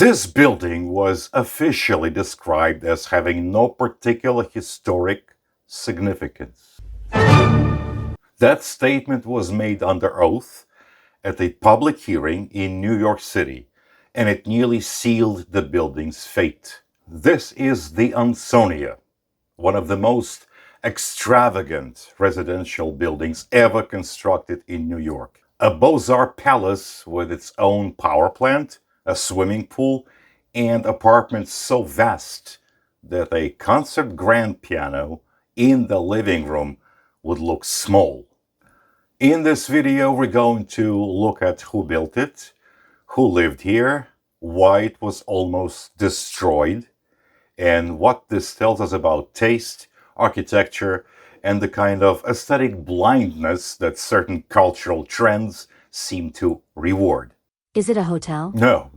This building was officially described as having no particular historic significance. That statement was made under oath at a public hearing in New York City, and it nearly sealed the building's fate. This is the Ansonia, one of the most extravagant residential buildings ever constructed in New York. A beaux-arts palace with its own power plant, a swimming pool, and apartments so vast that a concert grand piano in the living room would look small. In this video, we're going to look at who built it, who lived here, why it was almost destroyed, and what this tells us about taste, architecture, and the kind of aesthetic blindness that certain cultural trends seem to reward. Is it a hotel? No.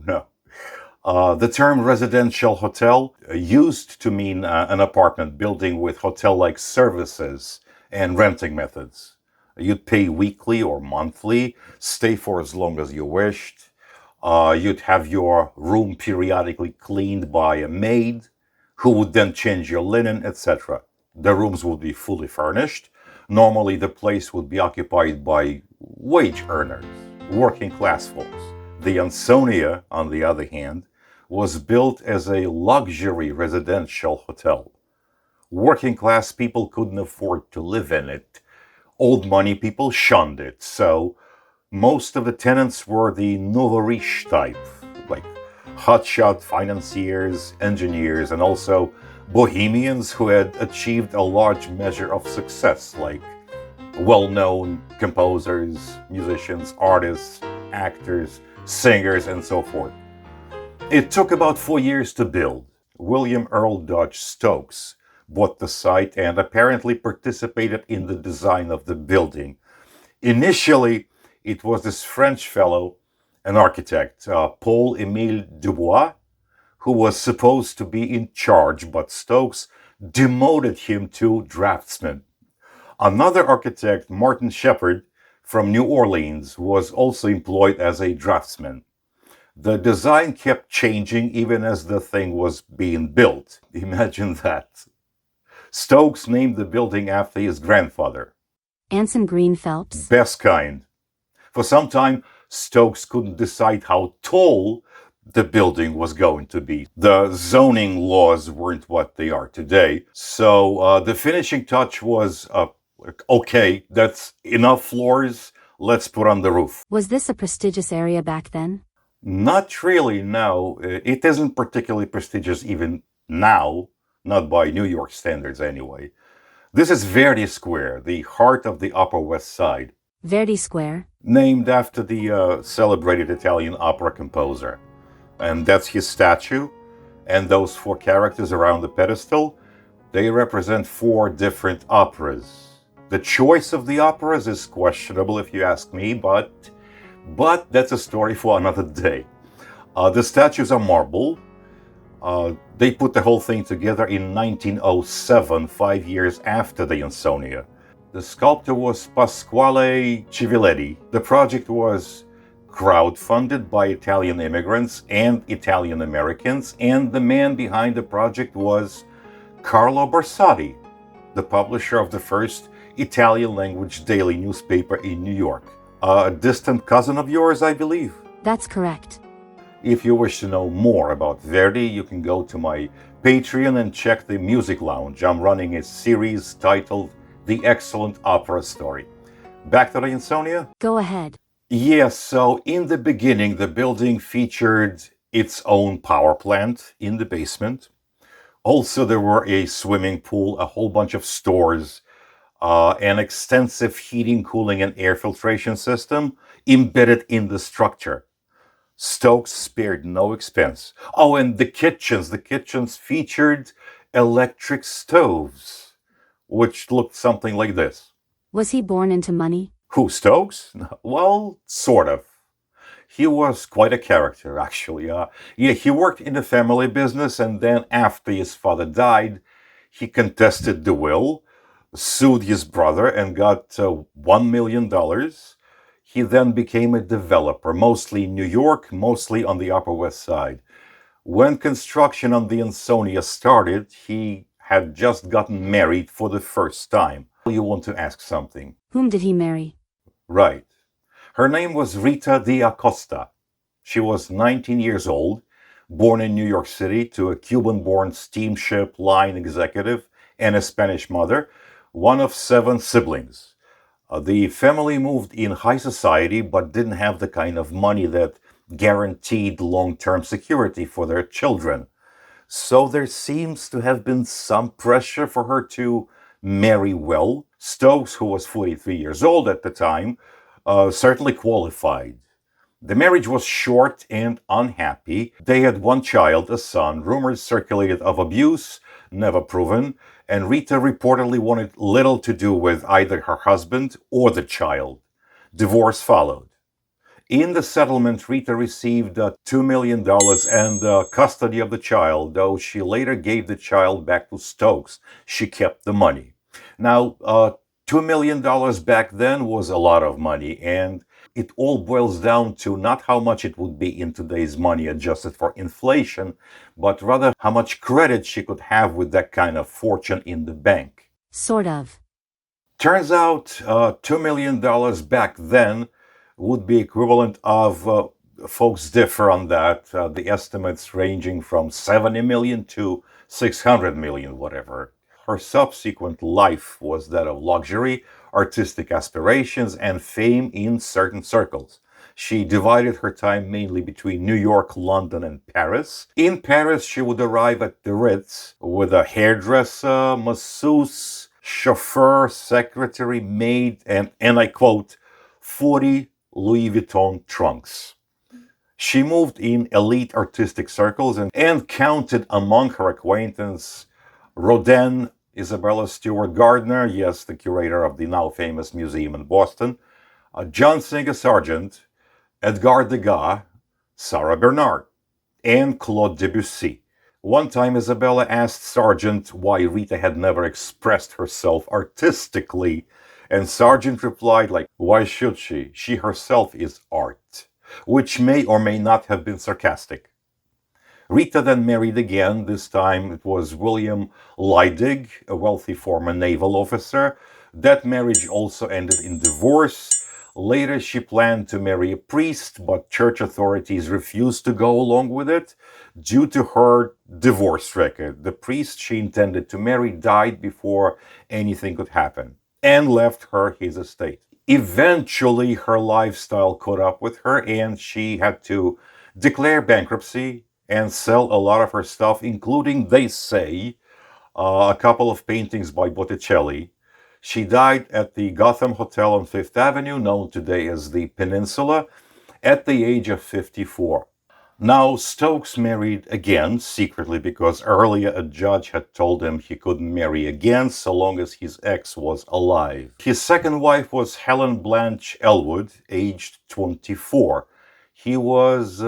The term residential hotel used to mean an apartment building with hotel-like services and renting methods. You'd pay weekly or monthly, stay for as long as you wished. You'd have your room periodically cleaned by a maid who would then change your linen, etc. The rooms would be fully furnished. Normally, the place would be occupied by wage earners, working class folks. The Ansonia, on the other hand, was built as a luxury residential hotel. Working class people couldn't afford to live in it. Old money people shunned it, so most of the tenants were the nouveau riche type, like hotshot financiers, engineers, and also bohemians who had achieved a large measure of success, like well-known composers, musicians, artists, actors, singers, and so forth. It took about 4 years to build. William Earl Dodge Stokes bought the site and apparently participated in the design of the building. Initially, it was this French fellow, an architect, Paul-Émile Dubois, who was supposed to be in charge, but Stokes demoted him to draftsman. Another architect, Martin Shepard, from New Orleans, was also employed as a draftsman. The design kept changing even as the thing was being built. Imagine that. Stokes named the building after his grandfather. Anson Green Phelps? Best kind. For some time, Stokes couldn't decide how tall the building was going to be. The zoning laws weren't what they are today. So the finishing touch was, okay, that's enough floors, let's put on the roof. Was this a prestigious area back then? Not really, no. It isn't particularly prestigious even now, not by New York standards anyway. This is Verdi Square, the heart of the Upper West Side. Verdi Square? Named after the celebrated Italian opera composer. And that's his statue. And those 4 characters around the pedestal, they represent 4 different operas. The choice of the operas is questionable if you ask me, but that's a story for another day. The statues are marble. They put the whole thing together in 1907, 5 years after the Ansonia. The sculptor was Pasquale Civiletti. The project was crowdfunded by Italian immigrants and Italian Americans, and the man behind the project was Carlo Barsotti, the publisher of the first Italian-language daily newspaper in New York. A distant cousin of yours, I believe? That's correct. If you wish to know more about Verdi, you can go to my Patreon and check the Music Lounge. I'm running a series titled The Excellent Opera Story. Back to the Ansonia? Go ahead. Yes, so in the beginning, the building featured its own power plant in the basement. Also, there were a swimming pool, a whole bunch of stores, an extensive heating, cooling, and air filtration system embedded in the structure. Stokes spared no expense. Oh, and the kitchens featured electric stoves, which looked something like this. Was he born into money? Who, Stokes? Well, sort of. He was quite a character, actually. He worked in the family business, and then after his father died, he contested the will, sued his brother, and got $1 million. He then became a developer, mostly in New York, mostly on the Upper West Side. When construction on the Ansonia started, he had just gotten married for the first time. You want to ask something? Whom did he marry? Right. Her name was Rita Acosta. She was 19 years old, born in New York City to a Cuban-born steamship line executive and a Spanish mother, one of 7 siblings. The family moved in high society but didn't have the kind of money that guaranteed long-term security for their children. So there seems to have been some pressure for her to marry well. Stokes, who was 43 years old at the time, certainly qualified. The marriage was short and unhappy. They had one child, a son. Rumors circulated of abuse, never proven, and Rita reportedly wanted little to do with either her husband or the child. Divorce followed. In the settlement, Rita received $2 million and custody of the child, though she later gave the child back to Stokes. She kept the money. Now, $2 million back then was a lot of money, and it all boils down to not how much it would be in today's money adjusted for inflation, but rather how much credit she could have with that kind of fortune in the bank. Sort of. Turns out $2 million back then would be equivalent of, folks differ on that, the estimates ranging from 70 million to 600 million, whatever. Her subsequent life was that of luxury, artistic aspirations, and fame in certain circles. She divided her time mainly between New York, London, and Paris. In Paris, she would arrive at the Ritz with a hairdresser, masseuse, chauffeur, secretary, maid, and I quote, 40 Louis Vuitton trunks. She moved in elite artistic circles and counted among her acquaintances Rodin, Isabella Stewart Gardner, yes, the curator of the now famous museum in Boston, John Singer Sargent, Edgar Degas, Sarah Bernard, and Claude Debussy. One time, Isabella asked Sargent why Rita had never expressed herself artistically, and Sargent replied, why should she? She herself is art, which may or may not have been sarcastic. Rita then married again. This time it was William Leidig, a wealthy former naval officer. That marriage also ended in divorce. Later she planned to marry a priest, but church authorities refused to go along with it due to her divorce record. The priest she intended to marry died before anything could happen and left her his estate. Eventually her lifestyle caught up with her and she had to declare bankruptcy and sell a lot of her stuff, including, they say, a couple of paintings by Botticelli. She died at the Gotham Hotel on Fifth Avenue, known today as the Peninsula, at the age of 54. Now, Stokes married again, secretly, because earlier a judge had told him he couldn't marry again so long as his ex was alive. His second wife was Helen Blanche Ellwood, aged 24. He was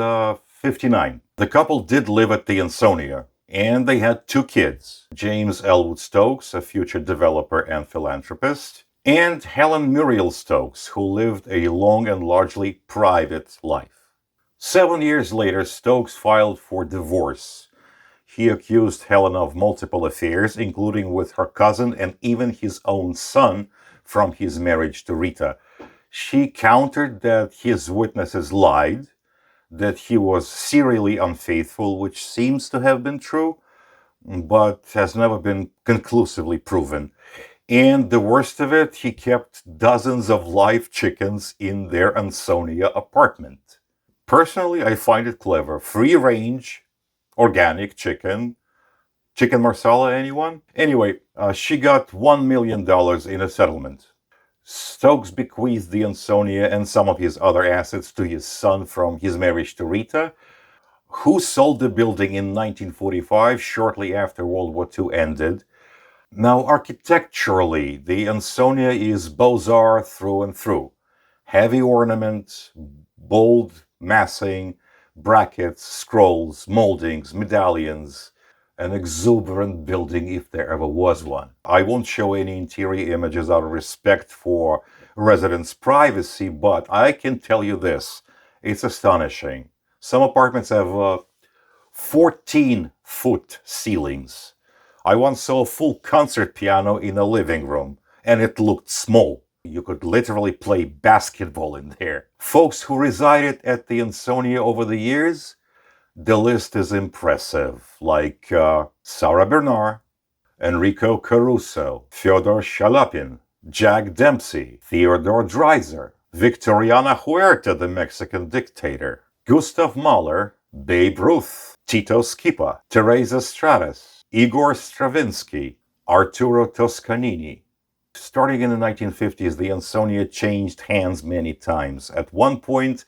59. The couple did live at the Ansonia, and they had 2 kids, James Ellwood Stokes, a future developer and philanthropist, and Helen Muriel Stokes, who lived a long and largely private life. 7 years later, Stokes filed for divorce. He accused Helen of multiple affairs, including with her cousin and even his own son from his marriage to Rita. She countered that his witnesses lied, that he was serially unfaithful, which seems to have been true, but has never been conclusively proven. And the worst of it, he kept dozens of live chickens in their Ansonia apartment. Personally, I find it clever. Free range, organic chicken. Chicken marsala, anyone? Anyway, she got $1 million in a settlement. Stokes bequeathed the Ansonia and some of his other assets to his son from his marriage to Rita, who sold the building in 1945, shortly after World War II ended. Now, architecturally, the Ansonia is beaux-arts through and through. Heavy ornament, bold massing, brackets, scrolls, moldings, medallions, an exuberant building if there ever was one. I won't show any interior images out of respect for residents' privacy, but I can tell you this, it's astonishing. Some apartments have 14-foot ceilings. I once saw a full concert piano in a living room, and it looked small. You could literally play basketball in there. Folks who resided at the Ansonia over the years, the list is impressive, like Sarah Bernard, Enrico Caruso, Fyodor Shalapin, Jack Dempsey, Theodore Dreiser, Victoriana Huerta, the Mexican dictator, Gustav Mahler, Babe Ruth, Tito Schipa, Teresa Stratas, Igor Stravinsky, Arturo Toscanini. Starting in the 1950s, the Ansonia changed hands many times. At one point,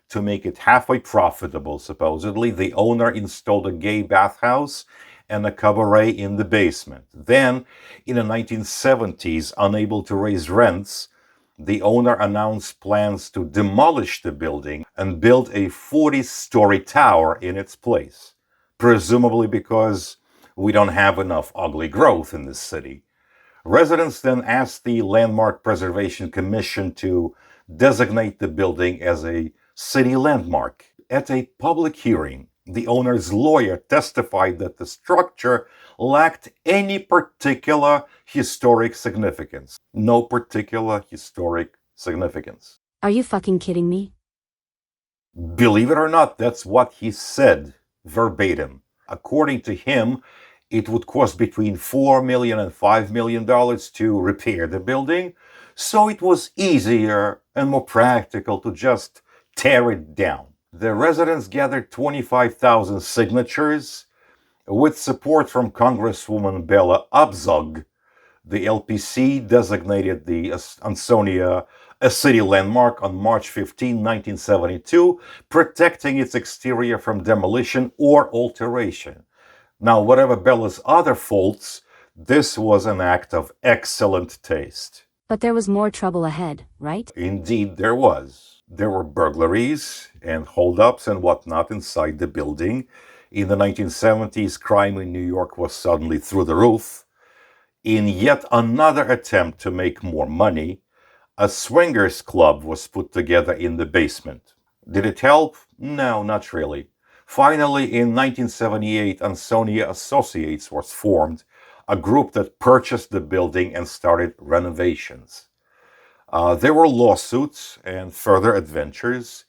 to make it halfway profitable, supposedly, the owner installed a gay bathhouse and a cabaret in the basement. Then, in the 1970s, unable to raise rents, the owner announced plans to demolish the building and build a 40-story tower in its place, presumably because we don't have enough ugly growth in this city. Residents then asked the Landmark Preservation Commission to designate the building as a city landmark. At a public hearing, the owner's lawyer testified that the structure lacked any particular historic significance. No particular historic significance. Are you fucking kidding me? Believe it or not, that's what he said, verbatim. According to him, it would cost between $4 million and $5 million to repair the building, so it was easier and more practical to just tear it down. The residents gathered 25,000 signatures. With support from Congresswoman Bella Abzug, the LPC designated the Ansonia a city landmark on March 15, 1972, protecting its exterior from demolition or alteration. Now, whatever Bella's other faults, this was an act of excellent taste. But there was more trouble ahead, right? Indeed, there was. There were burglaries and holdups and whatnot inside the building. In the 1970s, crime in New York was suddenly through the roof. In yet another attempt to make more money, a swingers club was put together in the basement. Did it help? No, not really. Finally, in 1978, Ansonia Associates was formed, a group that purchased the building and started renovations. There were lawsuits and further adventures.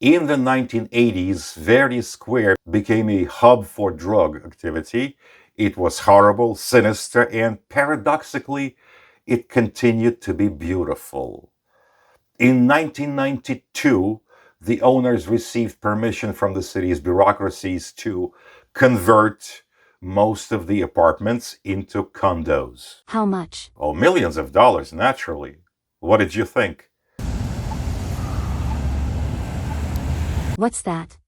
In the 1980s, Verdi Square became a hub for drug activity. It was horrible, sinister, and paradoxically, it continued to be beautiful. In 1992, the owners received permission from the city's bureaucracies to convert most of the apartments into condos. How much? Oh, millions of dollars, naturally. What did you think? What's that?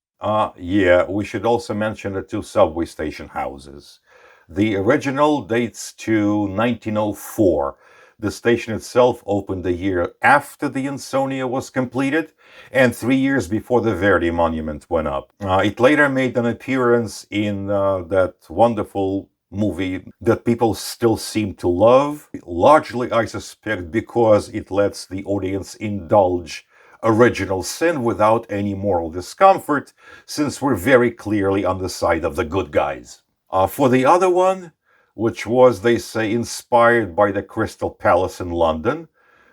Yeah, we should also mention the two subway station houses. The original dates to 1904. The station itself opened a year after the Ansonia was completed and 3 years before the Verdi monument went up. It later made an appearance in that wonderful movie that people still seem to love, largely, I suspect, because it lets the audience indulge original sin without any moral discomfort, since we're very clearly on the side of the good guys. For the other one, which was, they say, inspired by the Crystal Palace in London,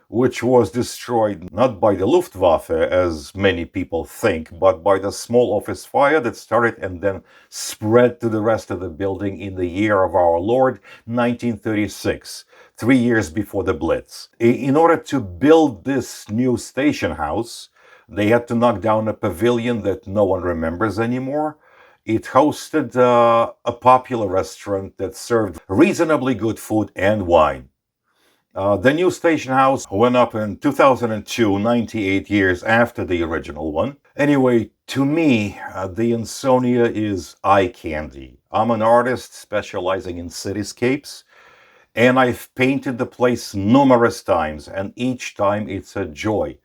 which was destroyed not by the Luftwaffe, as many people think, but by the small office fire that started and then spread to the rest of the building in the year of our Lord, 1936, 3 years before the Blitz. In order to build this new station house, they had to knock down a pavilion that no one remembers anymore. It hosted a popular restaurant that served reasonably good food and wine. The new station house went up in 2002, 98 years after the original one. Anyway, to me, the Ansonia is eye candy. I'm an artist specializing in cityscapes, and I've painted the place numerous times, and each time it's a joy.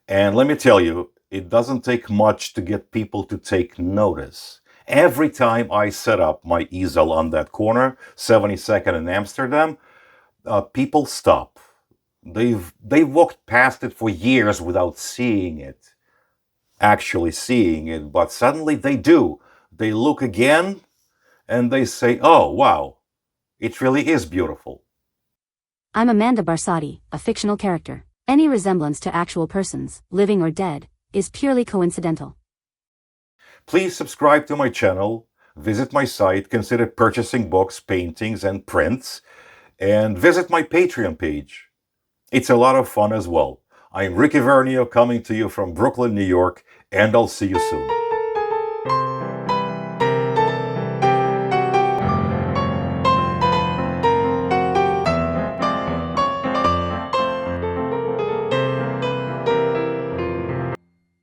And let me tell you, it doesn't take much to get people to take notice. Every time I set up my easel on that corner, 72nd in Amsterdam, people stop. They've walked past it for years without seeing it, actually seeing it, but suddenly they do. they look again and they say, oh, wow, it really is beautiful. I'm Amanda Barsotti, a fictional character. Any resemblance to actual persons, living or dead, is purely coincidental. Please subscribe to my channel, visit my site, consider purchasing books, paintings, and prints, and visit my Patreon page. It's a lot of fun as well. I'm Ricky Vernio coming to you from Brooklyn, New York, and I'll see you soon.